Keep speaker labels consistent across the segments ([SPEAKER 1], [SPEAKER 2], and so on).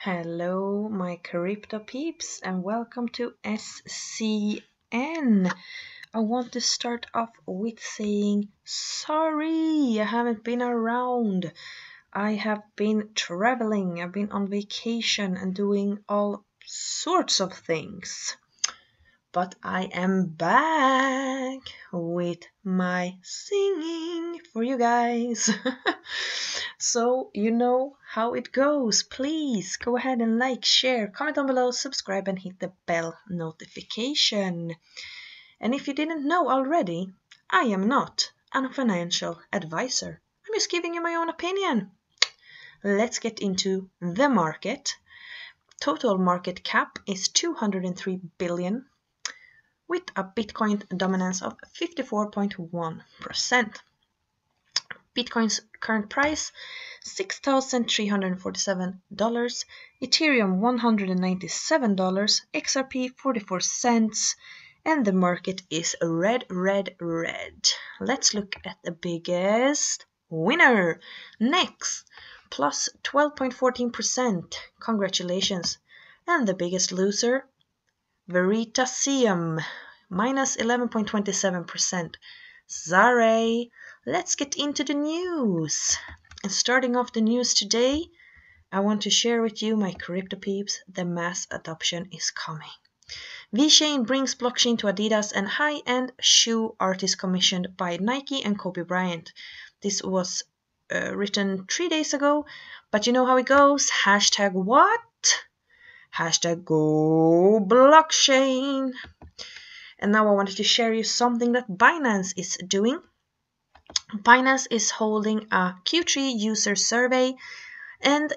[SPEAKER 1] Hello, my crypto peeps, and welcome to SCN. I want to start off with saying sorry, I haven't been around. I have been traveling, I've been on vacation and doing all sorts of things. But I am back with my singing for you guys. So you know how it goes. Please go ahead and like, share, comment down below, subscribe, and hit the bell notification. And if you didn't know already, I am not a financial advisor. I'm just giving you my own opinion. Let's get into the market. Total market cap is 203 billion. With a Bitcoin dominance of 54.1%. Bitcoin's current price $6,347, Ethereum $197, XRP 44 cents, and the market is red. Let's look at the biggest winner. Next, plus 12.14%. Congratulations. And the biggest loser, Veritasium, minus 11.27%. Sorry. Let's get into the news. And starting off the news today, I want to share with you, my crypto peeps, the mass adoption is coming. VeChain brings blockchain to Adidas and high-end shoe artist commissioned by Nike and Kobe Bryant. This was written 3 days ago, but you know how it goes. Hashtag what? Hashtag go blockchain. And now I wanted to share you something that Binance is doing. Binance is holding a Q3 user survey, and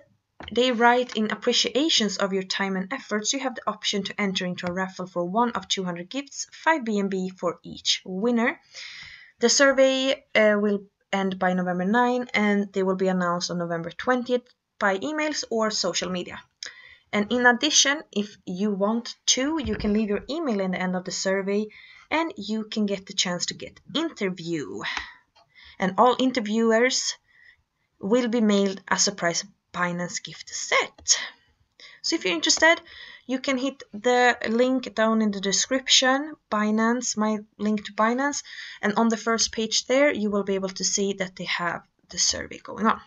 [SPEAKER 1] they write, in appreciations of your time and efforts, you have the option to enter into a raffle for one of 200 gifts, 5 BNB for each winner. The survey will end by November 9, and they will be announced on November 20th by emails or social media. And in addition, if you want to, you can leave your email in the end of the survey, and you can get the chance to get interview. And all interviewers will be mailed a surprise Binance gift set. So if you're interested, you can hit the link down in the description, Binance, my link to Binance, and on the first page there, you will be able to see that they have the survey going on.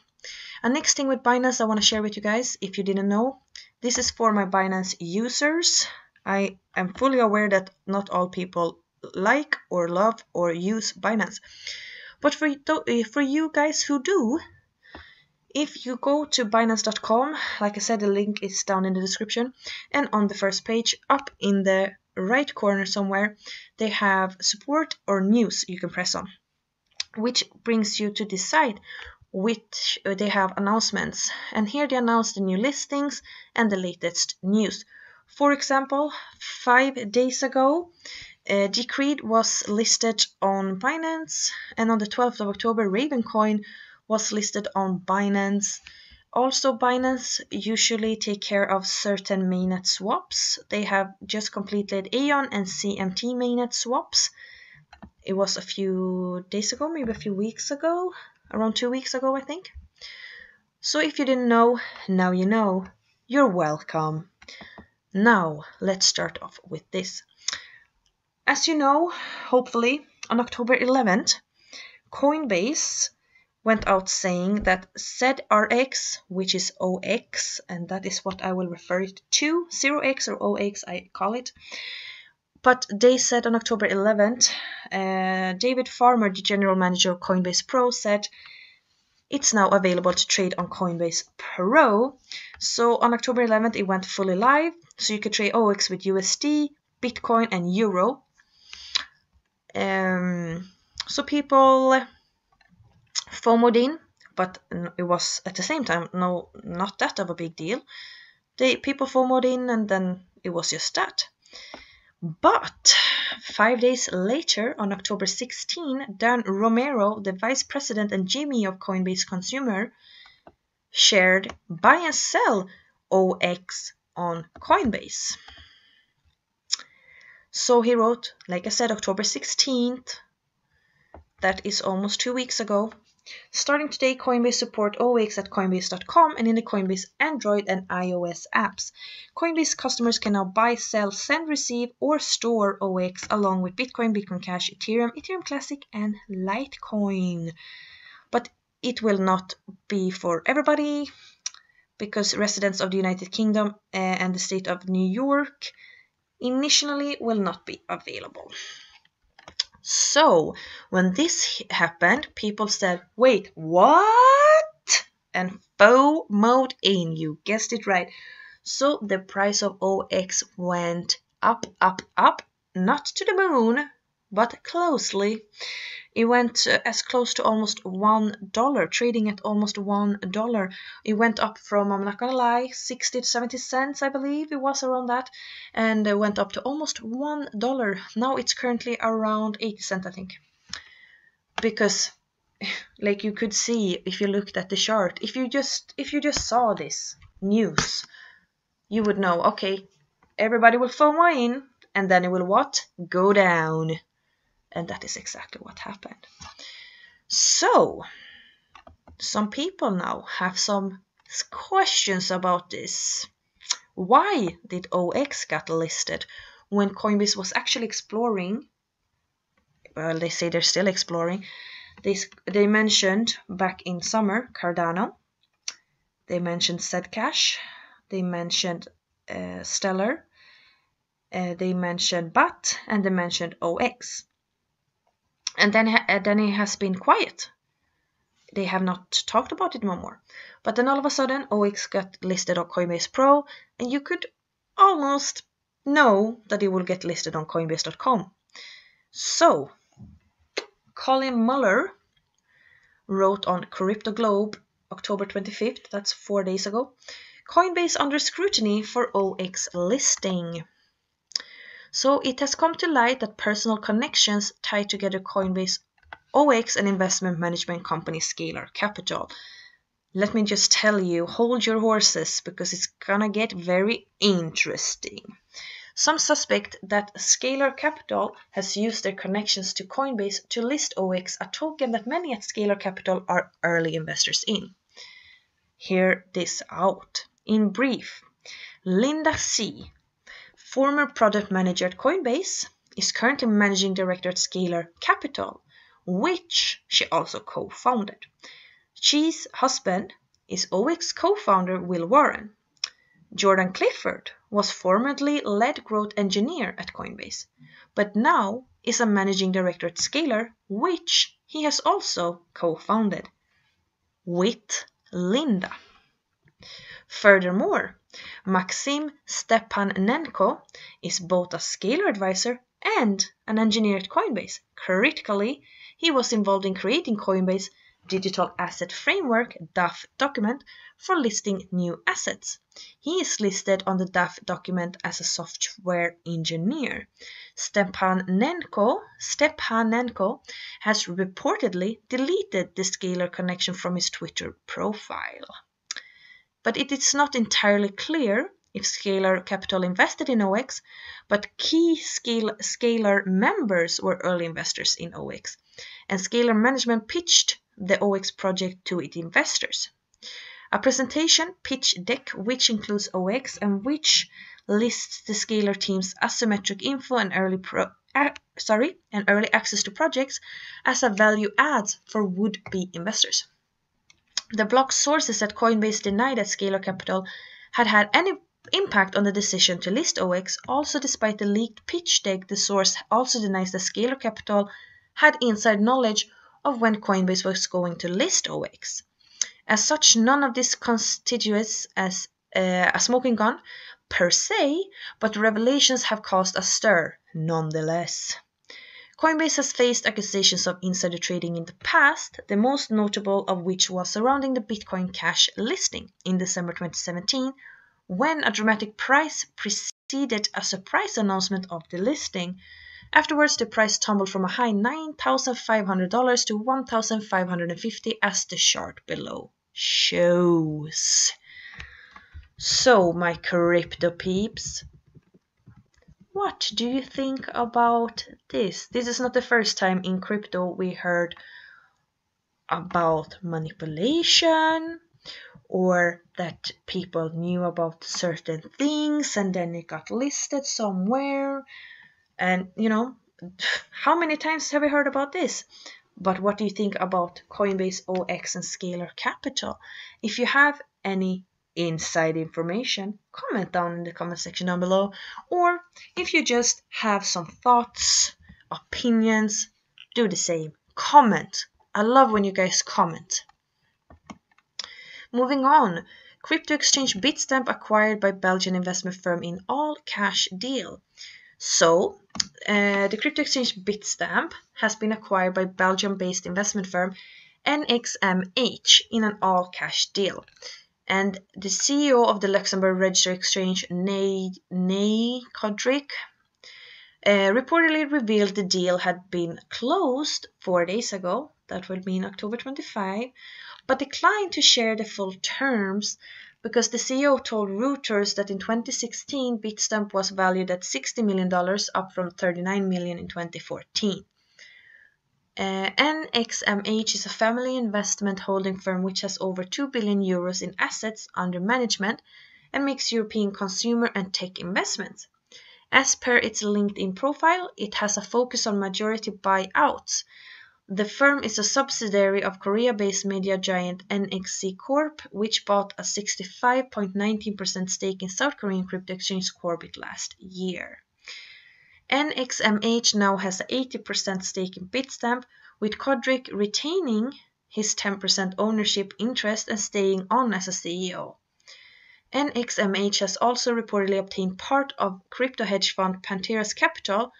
[SPEAKER 1] And next thing with Binance I want to share with you guys, if you didn't know, this is for my Binance users. I am fully aware that not all people like or love or use Binance. But for you guys who do, if you go to Binance.com, like I said, the link is down in the description, and on the first page, up in the right corner somewhere, they have support or news you can press on, which brings you to decide which they have announcements. And here they announce the new listings and the latest news. For example, 5 days ago, Decreed was listed on Binance, and on the 12th of October, Ravencoin was listed on Binance. Also, Binance usually take care of certain mainnet swaps. They have just completed Aeon and CMT mainnet swaps. It was a few days ago, maybe a few weeks ago, around 2 weeks ago, I think. So if you didn't know, now you know. You're welcome. Now, let's start off with this. As you know, hopefully, on October 11th, Coinbase went out saying that ZRX, which is OX, and that is what I will refer it to, 0x or OX, I call it. But they said on October 11th, David Farmer, the general manager of Coinbase Pro, said it's now available to trade on Coinbase Pro. So on October 11th, it went fully live, so you could trade OX with USD, Bitcoin, and Euro. So people FOMO'd in, but it was at the same time not that of a big deal. People FOMO'd in, and then it was just that. But 5 days later, on October 16, Dan Romero, the vice president and GM of Coinbase Consumer, shared buy and sell OX on Coinbase. So he wrote, like I said, October 16th, that is almost 2 weeks ago, Starting today, Coinbase support OX at coinbase.com and in the Coinbase Android and iOS apps. Coinbase customers can now buy, sell, send, receive, or store OX along with Bitcoin, Bitcoin Cash, Ethereum, Ethereum Classic, and Litecoin. But it will not be for everybody because residents of the United Kingdom and the state of New York initially will not be available. So, when this happened, people said, wait, what? And FOMO'd in, you guessed it right. So, the price of OX went up, not to the moon, but closely. It went as close to almost $1, trading at almost $1. It went up from, I'm not gonna lie, 60 to 70 cents, I believe it was around that, and it went up to almost $1. Now it's currently around 80 cents, I think. Because, like you could see if you looked at the chart, if you just saw this news, you would know, okay, everybody will FOMO in, and then it will what? Go down. And that is exactly what happened. So, some people now have some questions about this. Why did OX get listed when Coinbase was actually exploring? Well, they say they're still exploring. They mentioned back in summer Cardano. They mentioned Zcash. They mentioned Stellar. They mentioned Bakkt, and they mentioned OX. And then it has been quiet. They have not talked about it no more. But then all of a sudden, OX got listed on Coinbase Pro, and you could almost know that it will get listed on Coinbase.com. So, Colin Muller wrote on Crypto Globe, October 25th, that's 4 days ago, Coinbase under scrutiny for OX listing. So it has come to light that personal connections tie together Coinbase, OX, and investment management company Scalar Capital. Let me just tell you, hold your horses because it's gonna get very interesting. Some suspect that Scalar Capital has used their connections to Coinbase to list OX, a token that many at Scalar Capital are early investors in. Hear this out. In brief, Linda C., former product manager at Coinbase, is currently managing director at Scalar Capital, which she also co-founded. She's husband is OX co-founder Will Warren. Jordan Clifford was formerly lead growth engineer at Coinbase, but now is a managing director at Scalar, which he has also co-founded with Linda. Furthermore, Maxim Stepanenko is both a Scalar advisor and an engineer at Coinbase. Critically, he was involved in creating Coinbase Digital Asset Framework (DAF) document for listing new assets. He is listed on the DAF document as a software engineer. Stepanenko has reportedly deleted the Scalar connection from his Twitter profile. But it is not entirely clear if Scalar Capital invested in OX, but key Scalar members were early investors in OX, and Scalar management pitched the OX project to its investors. A presentation pitch deck which includes OX and which lists the Scalar team's asymmetric info and early access to projects as a value add for would-be investors. The blog sources at Coinbase denied that Scalar Capital had any impact on the decision to list OX. Also, despite the leaked pitch deck, the source also denies that Scalar Capital had inside knowledge of when Coinbase was going to list OX. As such, none of this constitutes as a smoking gun per se, but revelations have caused a stir nonetheless. Coinbase has faced accusations of insider trading in the past, the most notable of which was surrounding the Bitcoin Cash listing in December 2017, when a dramatic price preceded a surprise announcement of the listing. Afterwards, the price tumbled from a high $9,500 to $1,550, as the chart below shows. So, my crypto peeps, what do you think about this? This is not the first time in crypto we heard about manipulation, or that people knew about certain things and then it got listed somewhere. And how many times have we heard about this? But what do you think about Coinbase, OX, and Scalar Capital? If you have any inside information, comment down in the comment section down below. Or if you just have some thoughts, opinions, do the same. Comment. I love when you guys comment. Moving on. Crypto exchange Bitstamp acquired by Belgian investment firm in all-cash deal. So, the crypto exchange Bitstamp has been acquired by Belgium-based investment firm NXMH in an all-cash deal. And the CEO of the Luxembourg registered exchange, Nay Kodrik, reportedly revealed the deal had been closed 4 days ago, that would mean October 25, but declined to share the full terms because the CEO told Reuters that in 2016, Bitstamp was valued at $60 million, up from $39 million in 2014. NXMH is a family investment holding firm which has over 2 billion euros in assets under management and makes European consumer and tech investments. As per its LinkedIn profile, it has a focus on majority buyouts. The firm is a subsidiary of Korea-based media giant NXC Corp, which bought a 65.19% stake in South Korean crypto exchange Corbit last year. NXMH now has an 80% stake in Bitstamp, with Kodrik retaining his 10% ownership interest and staying on as a CEO. NXMH has also reportedly obtained part of crypto hedge fund Panthera's Capital,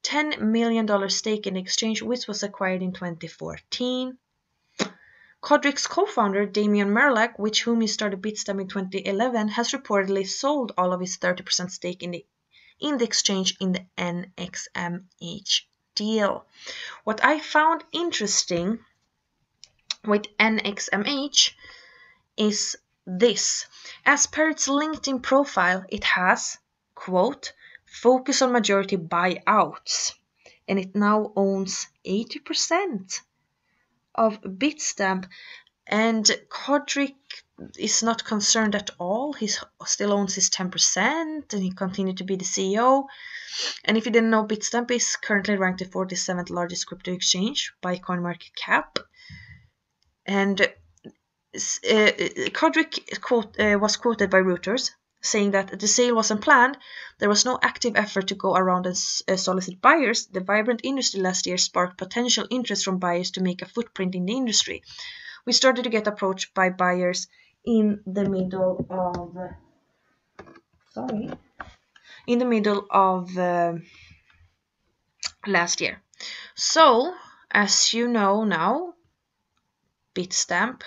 [SPEAKER 1] $10 million stake in the exchange, which was acquired in 2014. Kodrik's co-founder, Damian Merlak, with whom he started Bitstamp in 2011, has reportedly sold all of his 30% stake in the exchange in the NXMH deal. What I found interesting with NXMH is this. As per its LinkedIn profile, it has, quote, focus on majority buyouts, and it now owns 80% of Bitstamp, and Kodrik is not concerned at all. He still owns his 10% and he continued to be the CEO. And if you didn't know, Bitstamp is currently ranked the 47th largest crypto exchange by CoinMarketCap. And Kodrik was quoted by Reuters saying that the sale wasn't planned. There was no active effort to go around and solicit buyers. The vibrant industry last year sparked potential interest from buyers to make a footprint in the industry. We started to get approached by buyers in the middle of last year. So, as you know now, Bitstamp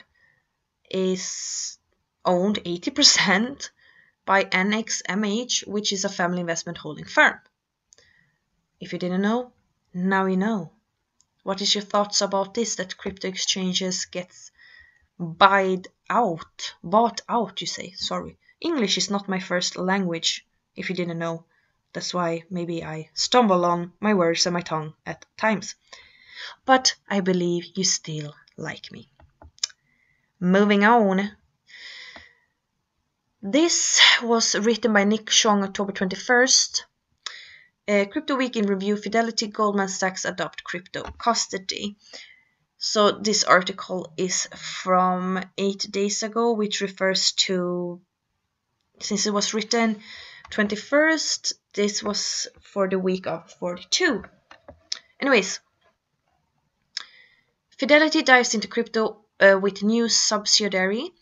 [SPEAKER 1] is owned 80% by NXMH, which is a family investment holding firm. If you didn't know, now you know. What is your thoughts about this, that crypto exchanges gets bought out, you say? Sorry. English is not my first language, if you didn't know. That's why maybe I stumble on my words and my tongue at times. But I believe you still like me. Moving on. This was written by Nick Chong, October 21st. Crypto Week in Review, Fidelity, Goldman Sachs adopt crypto custody. So this article is from 8 days ago, which refers to, since it was written 21st, this was for the week of 42. Anyways, Fidelity dives into crypto with new subsidiary.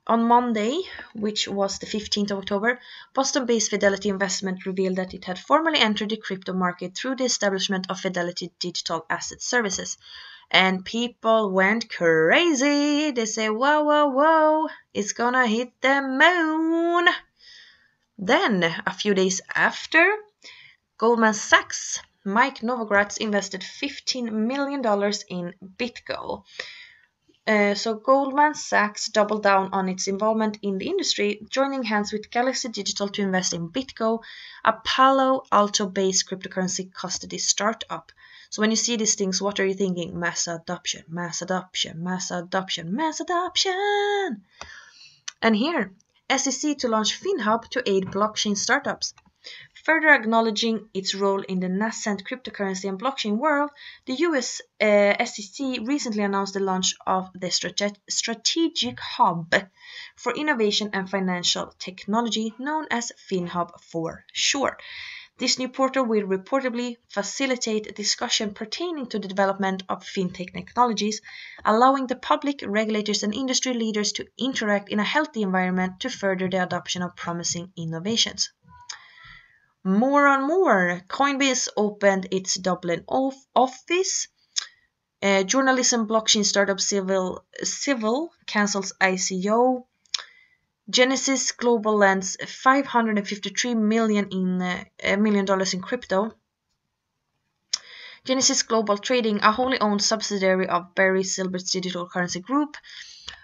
[SPEAKER 1] On Monday, which was the 15th of October, Boston-based Fidelity Investment revealed that it had formally entered the crypto market through the establishment of Fidelity Digital Asset Services. And people went crazy. They say, whoa, whoa, whoa, it's gonna hit the moon. Then, a few days after, Goldman Sachs, Mike Novogratz, invested $15 million in BitGo. So Goldman Sachs doubled down on its involvement in the industry, joining hands with Galaxy Digital to invest in BitGo, a Palo Alto-based cryptocurrency custody startup. So when you see these things, what are you thinking? Mass adoption, mass adoption, mass adoption, mass adoption. And here, SEC to launch FinHub to aid blockchain startups. Further acknowledging its role in the nascent cryptocurrency and blockchain world, the US SEC recently announced the launch of the strategic hub for innovation and financial technology, known as FinHub for short. This new portal will reportedly facilitate discussion pertaining to the development of fintech technologies, allowing the public, regulators, and industry leaders to interact in a healthy environment to further the adoption of promising innovations. More on more. Coinbase opened its Dublin office. Journalism blockchain startup Civil cancels ICO. Genesis Global lends $553 million in crypto. Genesis Global Trading, a wholly owned subsidiary of Barry Silbert's digital currency group,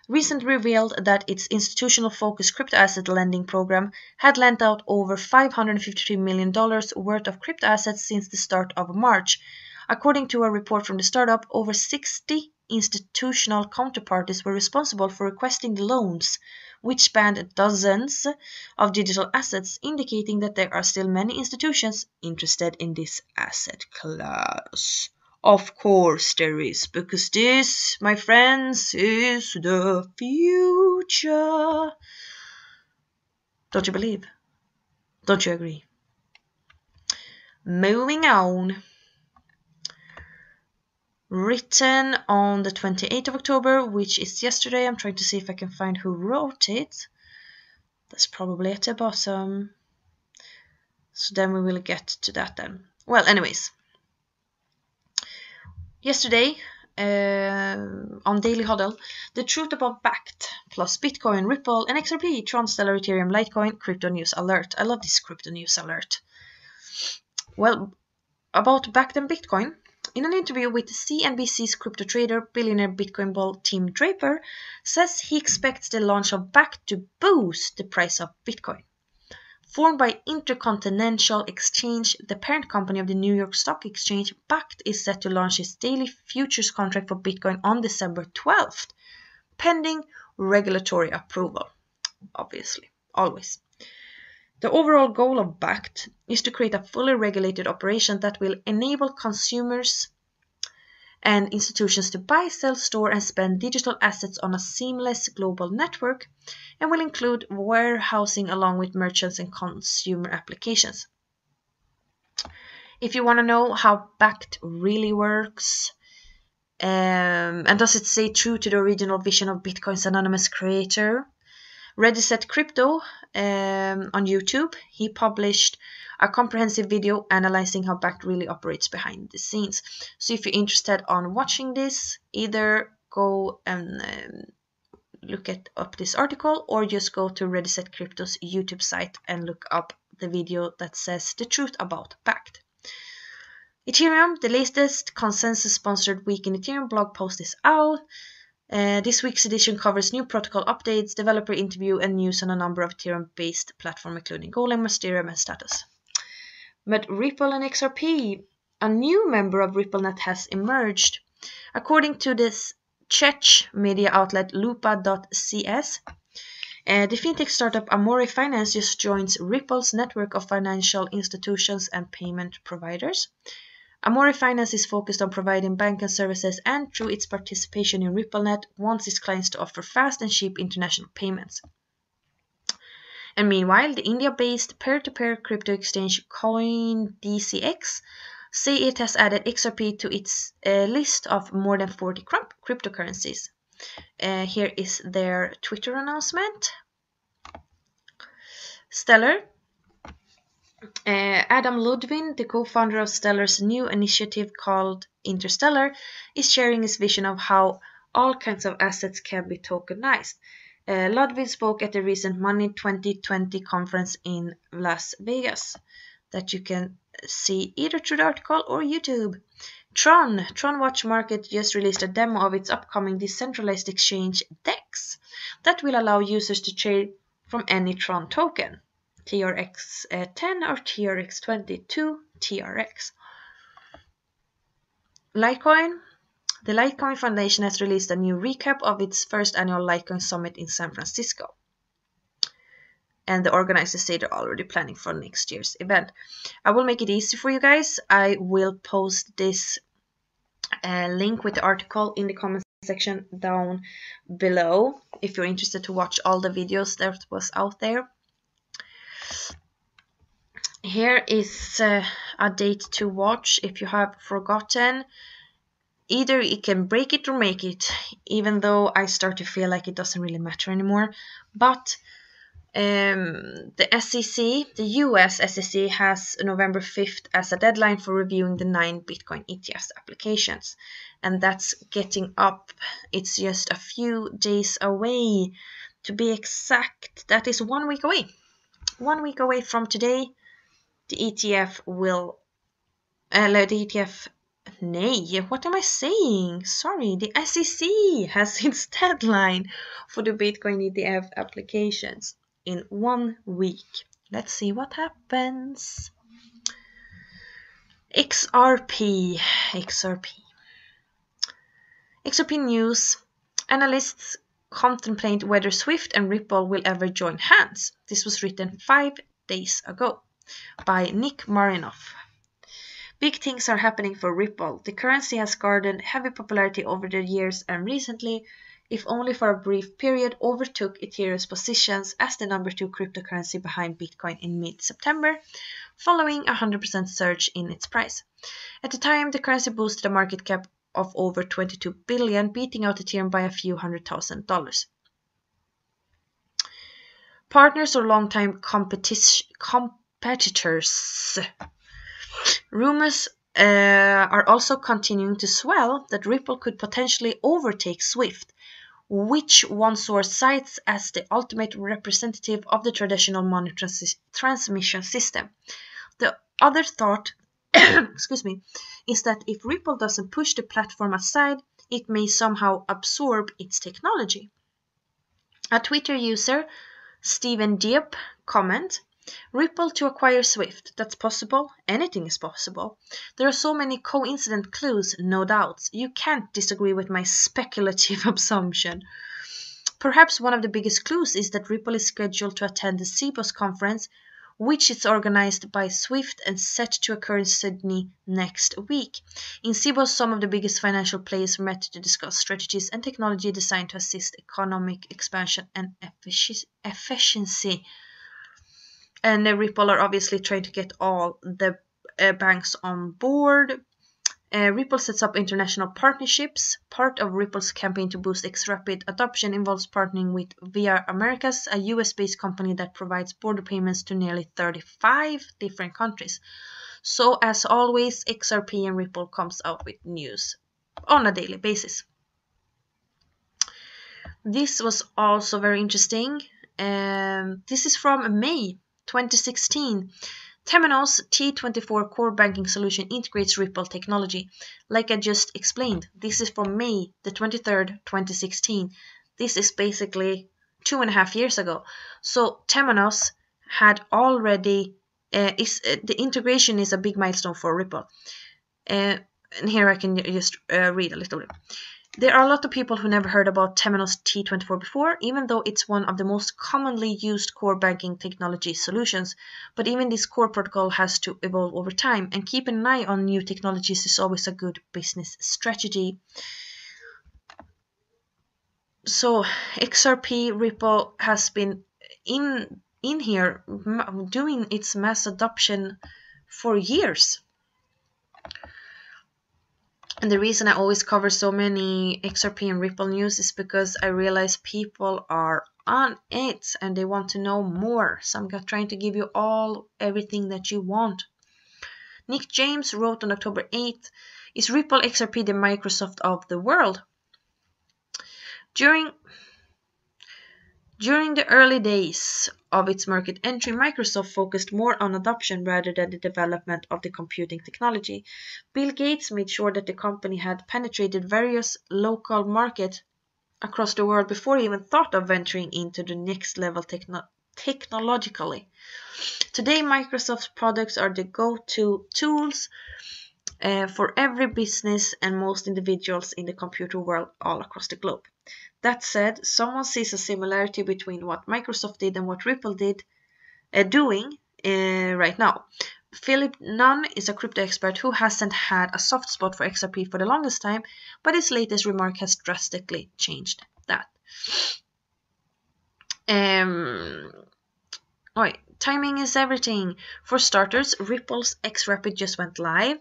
[SPEAKER 1] recently revealed that its institutional-focused crypto asset lending program had lent out over $553 million worth of crypto assets since the start of March. According to a report from the startup, over 60 institutional counterparties were responsible for requesting the loans, which spanned dozens of digital assets, indicating that there are still many institutions interested in this asset class. Of course there is, because this, my friends, is the future. Don't you believe? Don't you agree? Moving on. Written on the 28th of October, which is yesterday. I'm trying to see if I can find who wrote it. That's probably at the bottom. So then we will get to that then. Well, anyways. Yesterday, on Daily Huddle, the truth about Bakkt, plus Bitcoin, Ripple, and XRP, Tron, Stellar, Ethereum, Litecoin, crypto news alert. I love this crypto news alert. Well, about Bakkt and Bitcoin, in an interview with CNBC's crypto trader, billionaire Bitcoin bull Tim Draper, says he expects the launch of Bakkt to boost the price of Bitcoin. Formed by Intercontinental Exchange, the parent company of the New York Stock Exchange, Bakkt is set to launch its daily futures contract for Bitcoin on December 12th, pending regulatory approval, obviously, always. The overall goal of Bakkt is to create a fully regulated operation that will enable consumers and institutions to buy, sell, store, and spend digital assets on a seamless global network, and will include warehousing along with merchants and consumer applications. If you want to know how Bakkt really works, and does it stay true to the original vision of Bitcoin's anonymous creator, Recieve Crypto on YouTube, he published a comprehensive video analyzing how Bakkt really operates behind the scenes. So if you're interested on watching this, either go and look up this article, or just go to Recieve Crypto's YouTube site and look up the video that says the truth about Bakkt. Ethereum, the latest consensus-sponsored week in Ethereum blog post is out. This week's edition covers new protocol updates, developer interview, and news on a number of Ethereum-based platforms, including Golem, Ethereum, and Status. But Ripple and XRP, a new member of RippleNet has emerged. According to this Czech media outlet Lupa.cs, the fintech startup Amore Finance just joins Ripple's network of financial institutions and payment providers. Amore Finance is focused on providing banking services, and through its participation in RippleNet, wants its clients to offer fast and cheap international payments. And meanwhile, the India-based peer-to-peer crypto exchange CoinDCX say it has added XRP to its list of more than 40 cryptocurrencies. Here is their Twitter announcement. Stellar. Adam Ludwin, the co-founder of Stellar's new initiative called Interstellar, is sharing his vision of how all kinds of assets can be tokenized. Ludwig spoke at the recent Money 2020 conference in Las Vegas, that you can see either through the article or YouTube. Tron Watch Market just released a demo of its upcoming decentralized exchange DEX that will allow users to trade from any Tron token, TRX10 or TRX20 to TRX. Litecoin. The Litecoin Foundation has released a new recap of its first annual Litecoin Summit in San Francisco. And the organizers say they're already planning for next year's event. I will make it easy for you guys. I will post this link with the article in the comment section down below if you're interested to watch all the videos that was out there. Here is a date to watch if you have forgotten. Either it can break it or make it, even though I start to feel like it doesn't really matter anymore. But the SEC, the US SEC, has November 5th as a deadline for reviewing the 9 Bitcoin ETFs applications. And that's getting up. It's just a few days away. To be exact, that is 1 week away. 1 week away from today, the ETF will... what am I saying? Sorry, the SEC has its deadline for the Bitcoin ETF applications in 1 week. Let's see what happens. XRP news. Analysts contemplate whether Swift and Ripple will ever join hands. This was written 5 days ago by Nick Marinoff. Big things are happening for Ripple. The currency has garnered heavy popularity over the years and recently, if only for a brief period, overtook Ethereum's positions as the number 2 cryptocurrency behind Bitcoin in mid-September, following a 100% surge in its price. At the time, the currency boosted a market cap of over $22 billion, beating out Ethereum by a few $100,000. Partners or longtime competitors. Rumors are also continuing to swell that Ripple could potentially overtake Swift, which one source cites as the ultimate representative of the traditional money transmission system. The other thought is that if Ripple doesn't push the platform aside, it may somehow absorb its technology. A Twitter user, Steven Diep, comment, Ripple to acquire Swift. That's possible. Anything is possible. There are so many coincident clues, no doubts. You can't disagree with my speculative assumption. Perhaps one of the biggest clues is that Ripple is scheduled to attend the CBOS conference, which is organized by Swift and set to occur in Sydney next week. In CBOS, some of the biggest financial players met to discuss strategies and technology designed to assist economic expansion and efficiency. And Ripple are obviously trying to get all the banks on board. Ripple sets up international partnerships. Part of Ripple's campaign to boost its rapid adoption involves partnering with Via Americas, a US-based company that provides border payments to nearly 35 different countries. So, as always, XRP and Ripple comes out with news on a daily basis. This was also very interesting. This is from May 2016. Temenos T24 core banking solution integrates Ripple technology. Like I just explained, this is from May the 23rd, 2016. This is basically 2.5 years ago. So Temenos had already, the integration is a big milestone for Ripple. And here I can just read a little bit. There are a lot of people who never heard about Temenos T24 before, even though it's one of the most commonly used core banking technology solutions. But even this core protocol has to evolve over time, and keeping an eye on new technologies is always a good business strategy. So XRP Ripple has been in here doing its mass adoption for years. And the reason I always cover so many XRP and Ripple news is because I realize people are on it and they want to know more. So I'm trying to give you everything that you want. Nick James wrote on October 8th, is Ripple XRP the Microsoft of the world? During the early days of its market entry, Microsoft focused more on adoption rather than the development of the computing technology. Bill Gates made sure that the company had penetrated various local markets across the world before he even thought of venturing into the next level technologically. Today, Microsoft's products are the go-to tools for every business and most individuals in the computer world all across the globe. That said, someone sees a similarity between what Microsoft did and what Ripple did doing right now. Philip Nunn is a crypto expert who hasn't had a soft spot for XRP for the longest time, but his latest remark has drastically changed that. Timing is everything. For starters, Ripple's XRP just went live.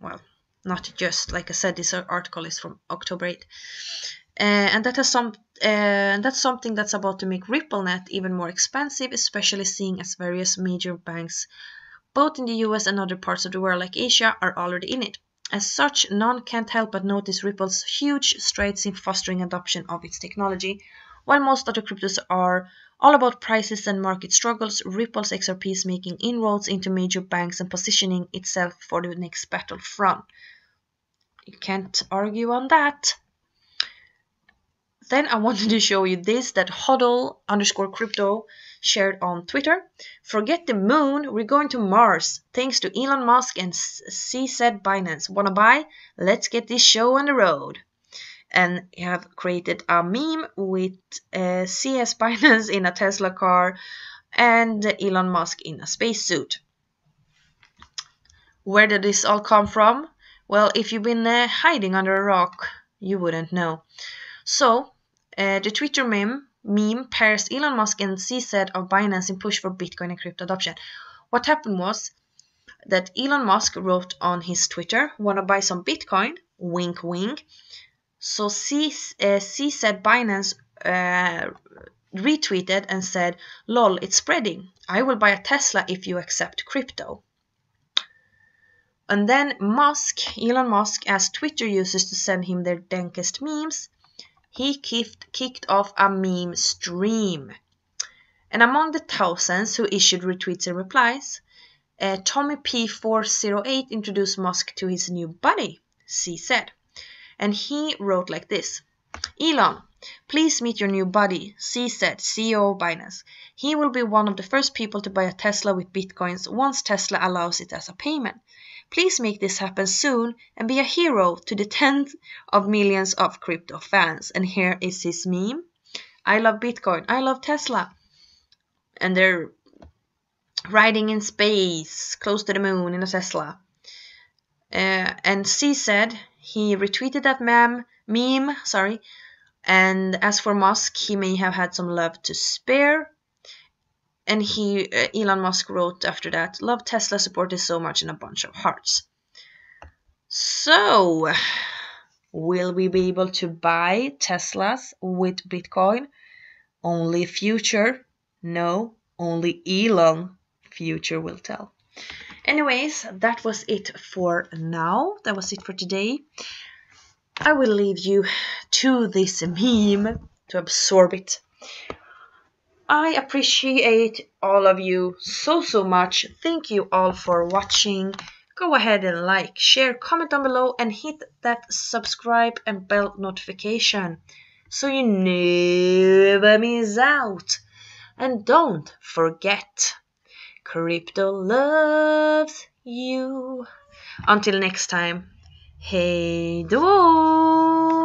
[SPEAKER 1] Well, not just, like I said, this article is from October 8th. And that's something that's about to make RippleNet even more expensive, especially seeing as various major banks, both in the US and other parts of the world like Asia, are already in it. As such, none can't help but notice Ripple's huge strides in fostering adoption of its technology. While most other cryptos are all about prices and market struggles, Ripple's XRP is making inroads into major banks and positioning itself for the next battlefront. You can't argue on that. Then I wanted to show you this that hodl_crypto shared on Twitter. Forget the moon, we're going to Mars. Thanks to Elon Musk and CZ Binance. Wanna buy? Let's get this show on the road. And I have created a meme with CS Binance in a Tesla car and Elon Musk in a spacesuit. Where did this all come from? Well, if you've been hiding under a rock, you wouldn't know. So, the Twitter meme pairs Elon Musk and CZ of Binance in push for Bitcoin and crypto adoption. What happened was that Elon Musk wrote on his Twitter, "Wanna buy some Bitcoin?" Wink, wink. So CZ Binance retweeted and said, "Lol, it's spreading. I will buy a Tesla if you accept crypto." And then Elon Musk, asked Twitter users to send him their dankest memes. He kicked off a meme stream. And among the thousands who issued retweets and replies, Tommy P408 introduced Musk to his new buddy, CZ. And he wrote like this: "Elon, please meet your new buddy, CZ, CEO of Binance. He will be one of the first people to buy a Tesla with Bitcoins once Tesla allows it as a payment. Please make this happen soon and be a hero to the tens of millions of crypto fans." And here is his meme. "I love Bitcoin. I love Tesla." And they're riding in space, close to the moon in a Tesla. And CZ, he retweeted that meme. And as for Musk, he may have had some love to spare. And Elon Musk wrote after that, "Love Tesla, supported so much," and a bunch of hearts. So, will we be able to buy Teslas with Bitcoin? Only future. No, only Elon. Future will tell. Anyways, that was it for now. That was it for today. I will leave you to this meme to absorb it. I appreciate all of you so much. Thank you all for watching. Go ahead and like, share, comment down below, and hit that subscribe and bell notification so you never miss out. And don't forget, crypto loves you. Until next time, hej då!